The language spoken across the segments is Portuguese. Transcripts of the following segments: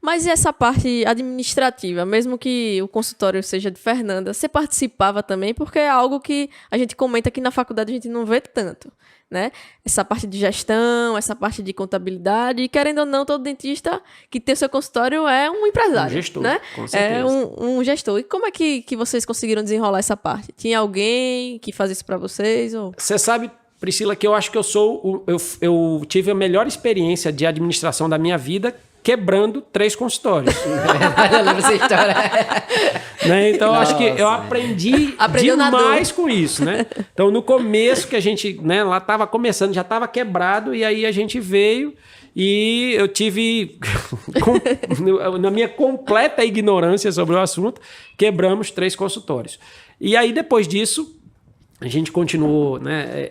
Mas e essa parte administrativa? Mesmo que o consultório seja de Fernanda, você participava também? Porque é algo que a gente comenta aqui na faculdade, a gente não vê tanto, né? Essa parte de gestão, essa parte de contabilidade. E querendo ou não, todo dentista que tem o seu consultório é um empresário. Um gestor, né? com certeza. É um gestor. E como é que vocês conseguiram desenrolar essa parte? Tinha alguém que fazia isso para vocês? Ou... Você sabe, Priscila, que eu acho que eu tive a melhor experiência de administração da minha vida quebrando 3 consultórios. Eu lembro essa história. Né? Então, eu acho que eu aprendi demais com isso, né? Então, no começo que a gente, né, lá estava começando, já estava quebrado, e aí a gente veio e eu tive, na minha completa ignorância sobre o assunto, quebramos 3 consultórios. E aí, depois disso, a gente continuou, né,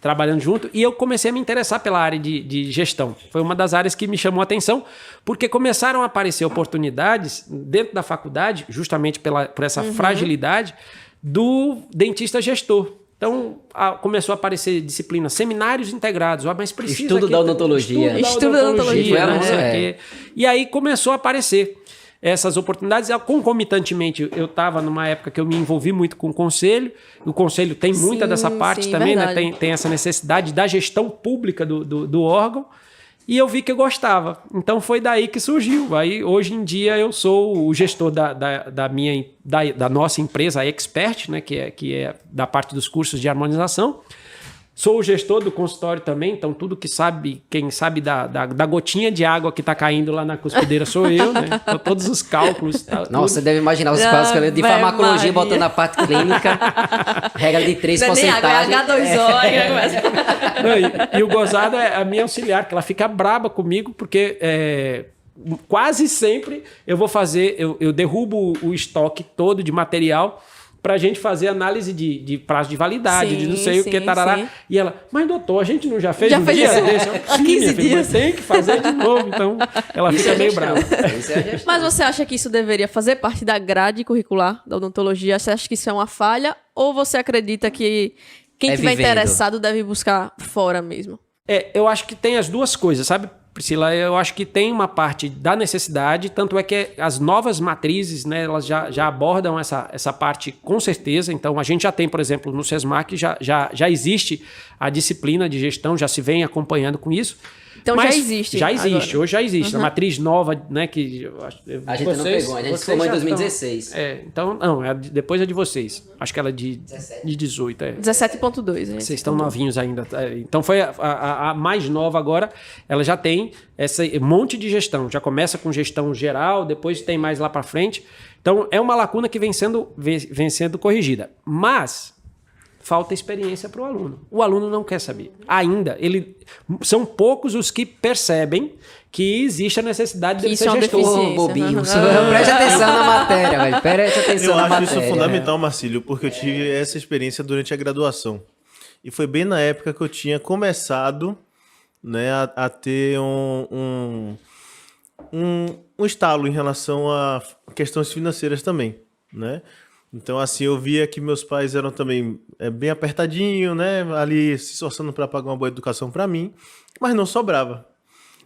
trabalhando junto e eu comecei a me interessar pela área de gestão. Foi uma das áreas que me chamou a atenção, porque começaram a aparecer oportunidades dentro da faculdade, justamente por essa fragilidade do dentista gestor. Então, começou a aparecer disciplinas, seminários integrados. Mas precisa Estudo da odontologia. Estudo da odontologia. Né? E aí começou a aparecer essas oportunidades. Concomitantemente, eu estava numa época que eu me envolvi muito com o conselho. O conselho tem muita dessa parte também, né? Tem essa necessidade da gestão pública do órgão. E eu vi que eu gostava. Então foi daí que surgiu. Aí, hoje em dia, eu sou o gestor da nossa empresa, a Expert, né? que é da parte dos cursos de harmonização. Sou o gestor do consultório também, então tudo que sabe, quem sabe da gotinha de água que está caindo lá na cuspideira sou eu, né? Então, todos os cálculos. Nossa, você deve imaginar os cálculos de farmacologia botando na parte clínica, regra de 3 porcentagens. E o gozado é a minha auxiliar, que ela fica braba comigo, porque quase sempre eu vou fazer, eu derrubo o estoque todo de material pra gente fazer análise de prazo de validade, de não sei o que, tarará. Sim. E ela, mas doutor, a gente não já fez um dia desse? Há 15 dias. Mas tem que fazer de novo. Então, ela fica meio brava. Mas você acha que isso deveria fazer parte da grade curricular da odontologia? Você acha que isso é uma falha? Ou você acredita que quem estiver interessado deve buscar fora mesmo? Eu acho que tem as duas coisas, sabe, Priscila? Eu acho que tem uma parte da necessidade, tanto é que as novas matrizes, né, elas já abordam essa parte com certeza. Então, a gente já tem, por exemplo, no SESMAC, já existe a disciplina de gestão, já se vem acompanhando com isso. Então já existe. Já existe, agora. Hoje já existe. A matriz nova, né, que... A gente não pegou, a gente se formou em 2016. Então, não, depois é de vocês. Acho que ela é de 18. 17.2. Vocês estão novinhos ainda. Então foi a mais nova agora, ela já tem esse monte de gestão. Já começa com gestão geral, depois tem mais lá para frente. Então é uma lacuna que vem sendo corrigida. Mas... falta experiência para o aluno. O aluno não quer saber. Ainda, são poucos os que percebem que existe a necessidade de ser gestor. Bobinho. Preste atenção na matéria, velho. Preste atenção na matéria. Eu acho isso fundamental, Marcílio, porque eu tive essa experiência durante a graduação. E foi bem na época que eu tinha começado, né, a ter um estalo em relação a questões financeiras também, né? Então, assim, eu via que meus pais eram também bem apertadinhos, né? Ali se esforçando para pagar uma boa educação para mim, mas não sobrava.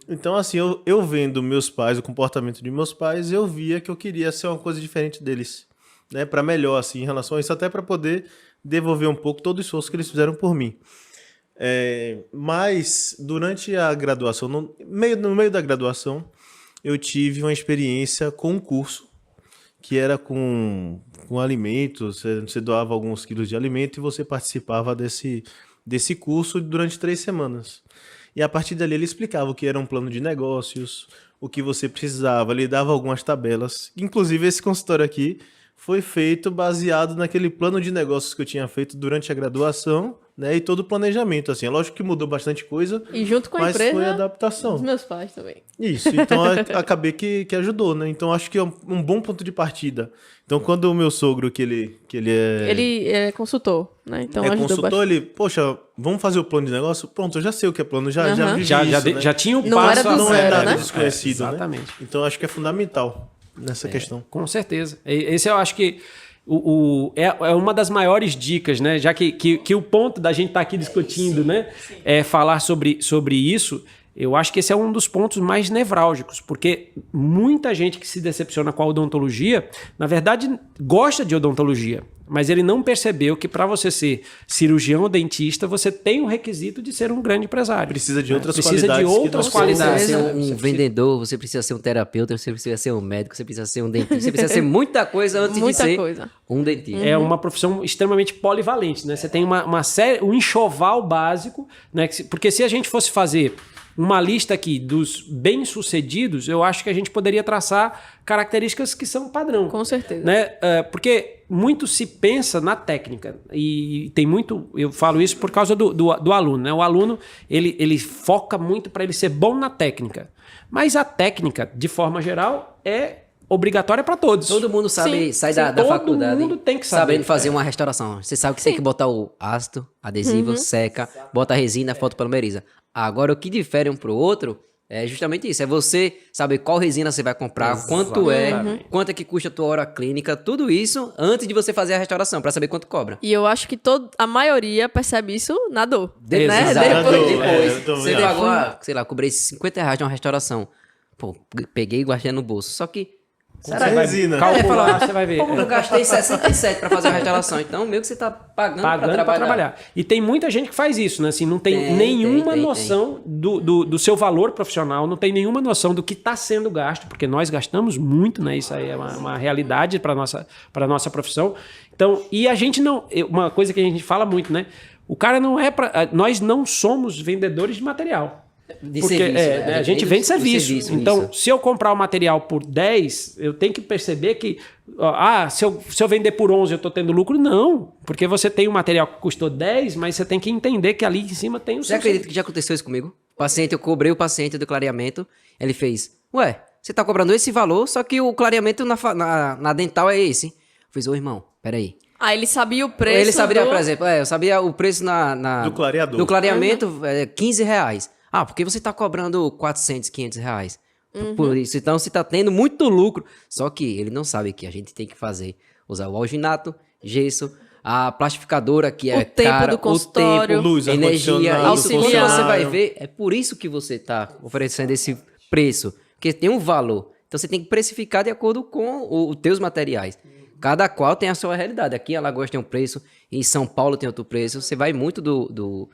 Então, assim, eu vendo meus pais, o comportamento de meus pais, eu via que eu queria ser uma coisa diferente deles, né? Para melhor, assim, em relação a isso, até para poder devolver um pouco todo o esforço que eles fizeram por mim. Mas, durante a graduação, no meio da graduação, eu tive uma experiência com um curso, que era com alimentos, você doava alguns quilos de alimento e você participava desse curso durante 3 semanas. E a partir dali ele explicava o que era um plano de negócios, o que você precisava, ele dava algumas tabelas. Inclusive esse consultório aqui foi feito baseado naquele plano de negócios que eu tinha feito durante a graduação, né? E todo o planejamento, assim. É lógico que mudou bastante coisa, e junto com a mas empresa, foi adaptação. Dos meus pais também. Isso, então acabei que ajudou, né? Então acho que é um bom ponto de partida. Então quando o meu sogro, que ele é... Ele é consultor, né? Então ajudou consultor, bastante. ele, poxa, vamos fazer o plano de negócio? Pronto, eu já sei o que é plano, já vivi isso, né? Já tinha um não passo... Era do não zero, é nada né? desconhecido, exatamente. Né? Então acho que é fundamental nessa questão. Com certeza. Esse eu acho que é uma das maiores dicas, né? Já que o ponto da gente estar aqui discutindo, né? É falar sobre isso. Eu acho que esse é um dos pontos mais nevrálgicos, porque muita gente que se decepciona com a odontologia, na verdade, gosta de odontologia, mas ele não percebeu que para você ser cirurgião ou dentista, você tem o requisito de ser um grande empresário. Precisa de outras qualidades. Você precisa ser um vendedor, você precisa ser um terapeuta, você precisa ser um médico, você precisa ser um dentista, você precisa ser muita coisa antes de ser um dentista. É uma profissão extremamente polivalente, né? Você tem uma série, um enxoval básico, né? Porque se a gente fosse fazer uma lista aqui dos bem-sucedidos, eu acho que a gente poderia traçar características que são padrão. Com certeza. Né? Porque muito se pensa na técnica. E tem muito... Eu falo isso por causa do aluno. Né? O aluno, ele foca muito para ele ser bom na técnica. Mas a técnica, de forma geral, é obrigatória para todos. Todo mundo sabe, sai da faculdade. Todo mundo tem que saber. Sabendo fazer uma restauração. Você sabe que tem que botar o ácido, adesivo, seca, bota a resina, fotopolimeriza. Agora, o que difere um pro outro é justamente isso. É você saber qual resina você vai comprar, quanto é, quanto é que custa a tua hora clínica, tudo isso antes de você fazer a restauração, para saber quanto cobra. E eu acho que a maioria percebe isso na dor. Né? Depois você pagou, sei lá, cobrei R$50 de uma restauração. Pô, peguei e guardei no bolso. Só que... Será resina? Calcular, você vai ver. Eu gastei 67 para fazer a restauração. Então, meio que você tá pagando para trabalhar. E tem muita gente que faz isso, né? Assim, não tem nenhuma noção do seu valor profissional, não tem nenhuma noção do que está sendo gasto, porque nós gastamos muito, né? Isso aí é uma realidade para a nossa profissão. Então, e a gente não... Uma coisa que a gente fala muito, né? O cara não é para... Nós não somos vendedores de material. Porque serviço, né? A gente vende serviço. Então, se eu comprar o material por 10, eu tenho que perceber que se eu vender por 11 eu estou tendo lucro. Não, porque você tem um material que custou 10, mas você tem que entender que ali em cima tem o seu... Você acredita que já aconteceu isso comigo? Eu cobrei o paciente do clareamento, ele fez, você está cobrando esse valor, só que o clareamento na dental é esse. Eu fiz, irmão, peraí. Ele sabia o preço Ele sabia, por exemplo, eu sabia o preço do clareador. Do clareamento, R$15. Porque você está cobrando R$400, R$500. Por isso, então você está tendo muito lucro. Só que ele não sabe que a gente tem que usar o alginato, gesso, a plastificadora que é cara, do consultório, o tempo, luz, energia, auxiliar. Você vai ver, é por isso que você está oferecendo esse preço, porque tem um valor. Então você tem que precificar de acordo com os teus materiais. Cada qual tem a sua realidade. Aqui em Alagoas tem um preço, em São Paulo tem outro preço. Você vai muito do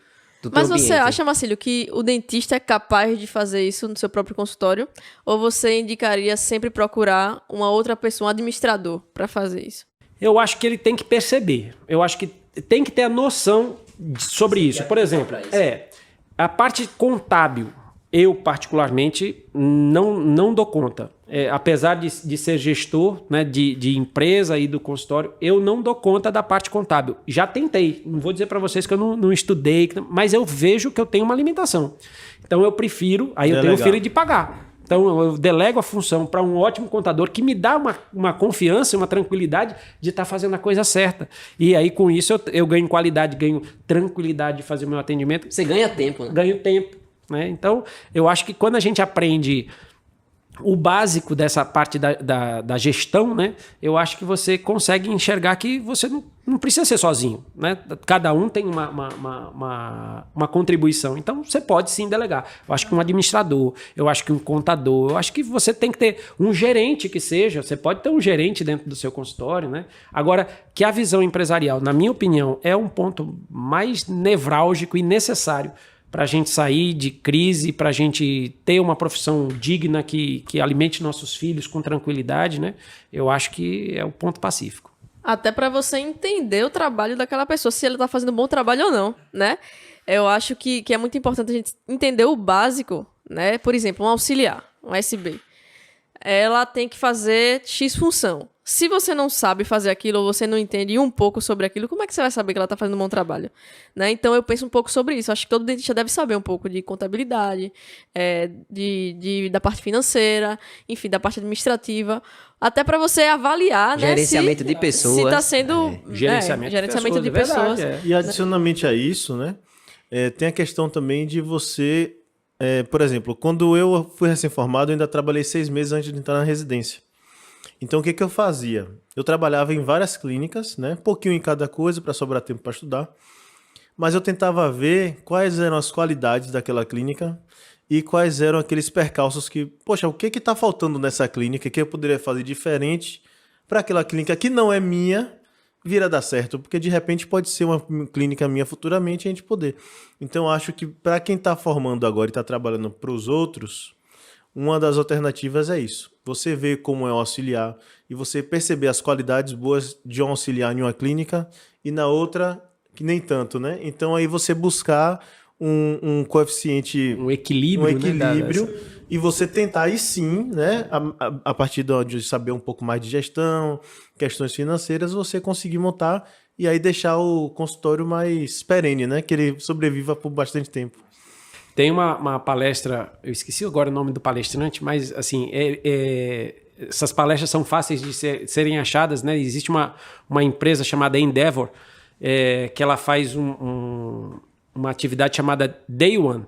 Mas você acha, Marcílio, que o dentista é capaz de fazer isso no seu próprio consultório? Ou você indicaria sempre procurar uma outra pessoa, um administrador, para fazer isso? Eu acho que ele tem que perceber. Eu acho que tem que ter a noção sobre isso. Por exemplo, a parte contábil, eu particularmente não dou conta. Apesar de ser gestor, né, de empresa e do consultório, eu não dou conta da parte contábil. Já tentei, não vou dizer para vocês que eu não estudei, mas eu vejo que eu tenho uma limitação. Então eu prefiro, eu tenho o filho de pagar. Então eu delego a função para um ótimo contador que me dá uma confiança, uma tranquilidade de estar fazendo a coisa certa. E aí com isso eu ganho qualidade, ganho tranquilidade de fazer o meu atendimento. Você ganha tempo, né? Ganho tempo. Né? Então eu acho que quando a gente aprende o básico dessa parte da gestão, né? Eu acho que você consegue enxergar que você não precisa ser sozinho, né? Cada um tem uma contribuição. Então, você pode sim delegar. Eu acho que um administrador, eu acho que um contador, eu acho que você tem que ter um gerente que seja. Você pode ter um gerente dentro do seu consultório, né? Agora, que a visão empresarial, na minha opinião, é um ponto mais nevrálgico e necessário para a gente sair de crise, para a gente ter uma profissão digna que alimente nossos filhos com tranquilidade, né? Eu acho que é o ponto pacífico. Até para você entender o trabalho daquela pessoa, se ele está fazendo um bom trabalho ou não, né? Eu acho que é muito importante a gente entender o básico, né? Por exemplo, um auxiliar, um SB. Ela tem que fazer X função. Se você não sabe fazer aquilo ou você não entende um pouco sobre aquilo, como é que você vai saber que ela está fazendo um bom trabalho? Né? Então, eu penso um pouco sobre isso. Acho que todo dentista deve saber um pouco de contabilidade, da parte financeira, enfim, da parte administrativa, até para você avaliar, gerenciamento de pessoas. Se está sendo gerenciamento de pessoas. E adicionalmente a isso, né, tem a questão também de você... por exemplo, quando eu fui recém-formado, eu ainda trabalhei 6 meses antes de entrar na residência. Então, o que eu fazia? Eu trabalhava em várias clínicas, né? Um pouquinho em cada coisa para sobrar tempo para estudar. mas eu tentava ver quais eram as qualidades daquela clínica e quais eram aqueles percalços que, poxa, o que está faltando nessa clínica que eu poderia fazer diferente para aquela clínica que não é minha vir a dar certo, porque de repente pode ser uma clínica minha futuramente e a gente poder. Então acho que para quem está formando agora e está trabalhando para os outros, uma das alternativas é isso. Você vê como é um auxiliar e você perceber as qualidades boas de um auxiliar em uma clínica e na outra que nem tanto, né? Então aí você buscar um coeficiente... Um equilíbrio, né, e você tentar aí sim, né? A partir de saber um pouco mais de gestão, questões financeiras, você conseguir montar e aí deixar o consultório mais perene, né? Que ele sobreviva por bastante tempo. Tem uma palestra, eu esqueci agora o nome do palestrante, mas assim, essas palestras são fáceis de serem achadas, né? Existe uma empresa chamada Endeavor, que ela faz uma atividade chamada Day One.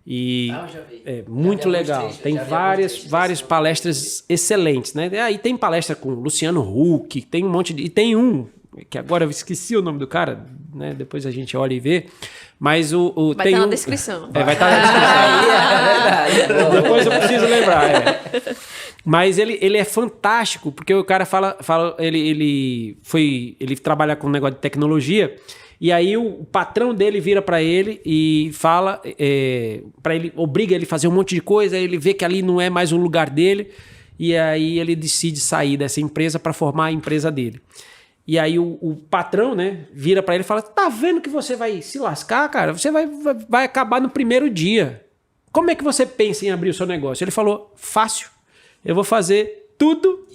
E já vi. É muito legal. Tem várias palestras excelentes, né? Aí tem palestra com Luciano Huck, tem um monte de... E tem um, que agora eu esqueci o nome do cara, né? Depois a gente olha e vê. Mas vai estar na descrição. Vai estar na descrição. Depois eu preciso lembrar. Mas ele é fantástico, porque o cara fala ele trabalha com um negócio de tecnologia, e aí o patrão dele vira para ele e fala, para ele, obriga ele a fazer um monte de coisa, ele vê que ali não é mais o lugar dele, e aí ele decide sair dessa empresa para formar a empresa dele. E aí o patrão, né, vira para ele e fala: tá vendo que você vai se lascar, cara? Você vai acabar no primeiro dia. Como é que você pensa em abrir o seu negócio? Ele falou: fácil. Eu vou fazer tudo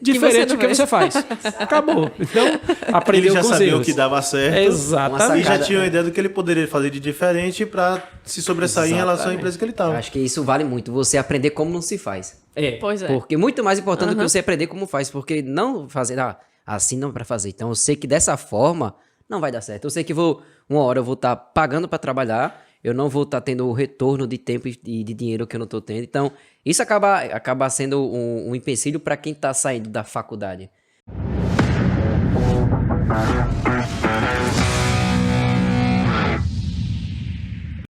diferente do que você faz. Acabou. Então, aprendeu com os erros. Ele já sabia o que dava certo. Exatamente. E já tinha uma ideia do que ele poderia fazer de diferente para se sobressair em relação à empresa que ele estava. Acho que isso vale muito. Você aprender como não se faz. Pois é. Porque muito mais importante do que você aprender como faz. Porque não fazer... assim não é para fazer. Então eu sei que dessa forma não vai dar certo. Eu sei que uma hora eu vou estar pagando para trabalhar, eu não vou estar tendo o retorno de tempo e de dinheiro que eu não estou tendo. Então isso acaba sendo um empecilho para quem está saindo da faculdade.